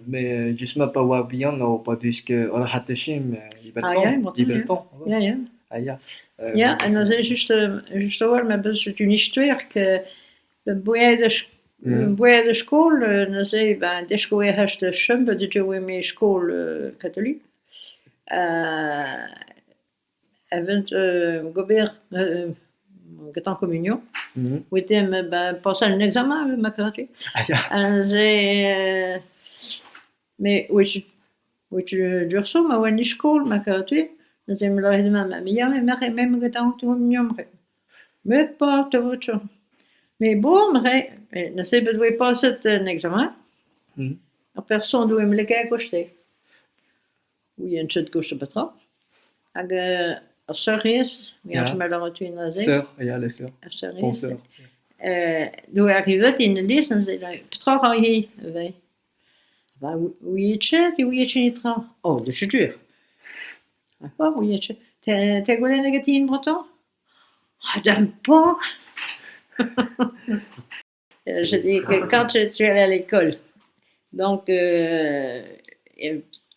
Mais justement pas wabian no pas diske oder hatte schim Iberton. Ja, ja. Ah ja. Ja, en dan zei juist hoor, maar dat is een histoire que de boeien de school, dan zei ben de school heeft de chambre de jouer met school katholiek. Avant Gobert get en communion. Où était ben passer un examen ma gratuit. Ah ja. En zei mais oui je durso ma wani school ma gratuit. Dan zei me là maar ja maar même get en communion. Mais pas de voiture. Mais bon, dan zei ben we passer un examen. En personne doit me le kijken. Oui, een soort kost op het trap. Als serieus, ja, je me l'as reçu in la Sœur, ja, les sœurs. Serieus. Doe arrivé in de liste en zei tra ga je wij. Bah oui, je niet tra. Oh, de chuture. Ah, oui, je. T'es golé négatif breton? Ah, d'un pas. Je dis que quand tu es allé à l'école, donc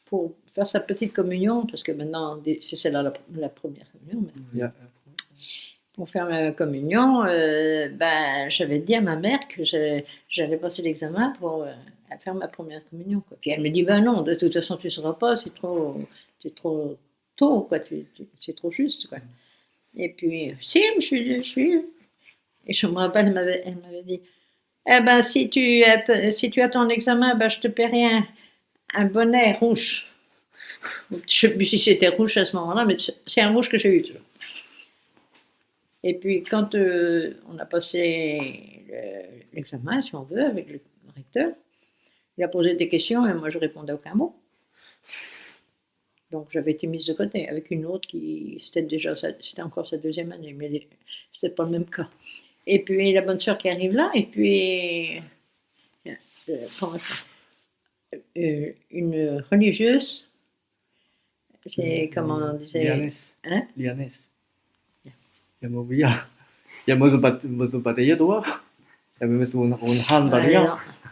pour faire sa petite communion, parce que maintenant c'est la première communion, pour faire ma communion, ben j'avais dit à ma mère que j'allais passer l'examen pour faire ma première communion, quoi. Puis elle me dit ben non, de toute façon tu ne sauras pas, c'est trop tôt, quoi, c'est trop juste, quoi. Et puis si, je suis. Et je me rappelle, elle m'avait dit, eh ben si tu as ton examen, ben je te paierai un bonnet rouge. Je ne sais plus si c'était rouge à ce moment-là, mais c'est un rouge que j'ai eu toujours. Et puis quand on a passé l'examen, si on veut, avec le recteur, il a posé des questions et moi je répondais aucun mot. Donc j'avais été mise de côté avec une autre c'était encore sa deuxième année, mais c'était pas le même cas. Et puis la bonne sœur qui arrive là, et puis une religieuse, c'est comment on disait, hein? Lianes. Ja må vi ja må så batterie då. Ja men så hon han batterie.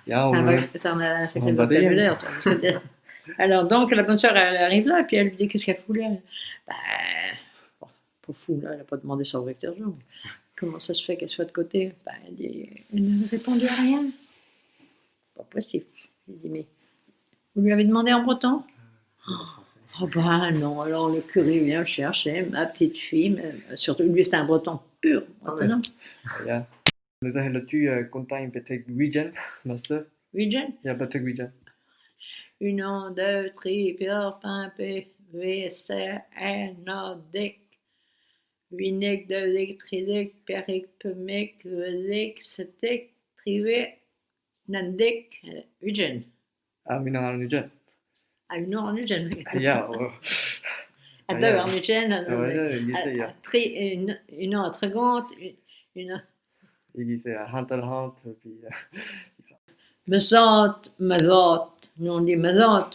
Ja c'est un sacré vocabulaire. Alors donc la bonne sœur elle arrive là et puis elle lui dit qu'est-ce qu'elle fout là. Bah, bon, pas fou là, elle n'a pas demandé ça au recteur. Comment ça se fait qu'elle soit de côté? Bah, elle ne répondit à rien. Pas possible. Il dit mais vous lui avez demandé en breton? Oh bah non, alors le curé vient chercher ma petite fille, mais surtout lui c'était un breton pur maintenant. Ja. Nu säger tu contact betek region, master. Region? Ja, betek region. Une, deux, tri, pierre, pimpé, VC, Nordic, Vinek, Delic, Tridic, Peric, Pemic, Vedic, Cetic, Trivé, Nandic, Region. Ah, mina har region. Ah, une en Region. Ja. À deux en Region. Une en Tragant, une. Il dit hand, puis. Mazat. Nous on dit Mazat.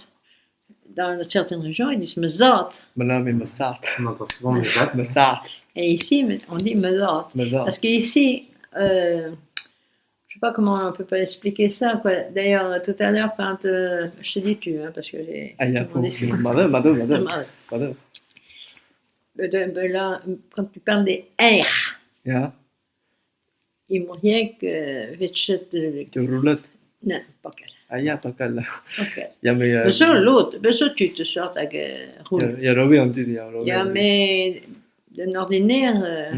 Dans certaines régions, ils disent Mazat. Maintenant, mais Mazat. On entend souvent Mazat. Mazat. Et ici, on dit Mazat. Parce qu'ici, je ne sais pas comment on peut pas expliquer ça, quoi. D'ailleurs, tout à l'heure, quand je te dis tu, hein, parce que j'ai. Ah, là, quand tu parles des R. Ja. Il me rien que De roulette. Non, pas qu'elle. Ah ja, pas qu'elle. Ok. Ja, mais. Så l'autre, så tu te sors avec roule. Ja, Robbie on dit ja. Ja, mais den ordinaire.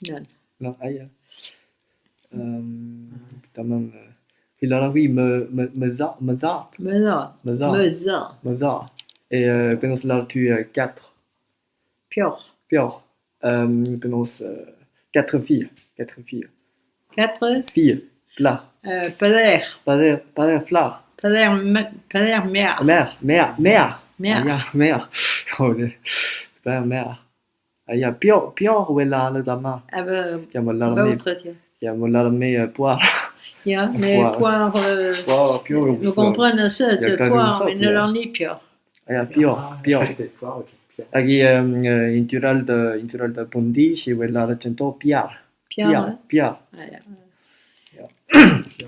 Non. Non, ah ja. Tamam. Il a oui, Mazat. Et penos là tu 4. Pior. Penos 4 filles. 4 filles. Flar. Pader. Flar. Pader, mère. Mère. Oh, mère. Ah, ja, pior ou là le dama. Ah bah, il y a mon poire. Ja, mais poire. Nous comprenons ça, poire, mais ne l'en est pior. Ah, ja, pior. Aquí intural de Bondi, si vuoi la recento Piar. Piar. Ja.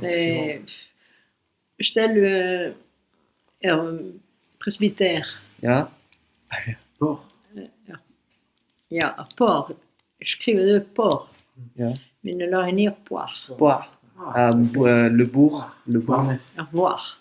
Mais stel presbyter. Ja. Port. Ja, porc. Ik schreef de porc. Ja. Mais ne leur est ni poire. Boire. Le bourg. Le bourg. Port. Revoir.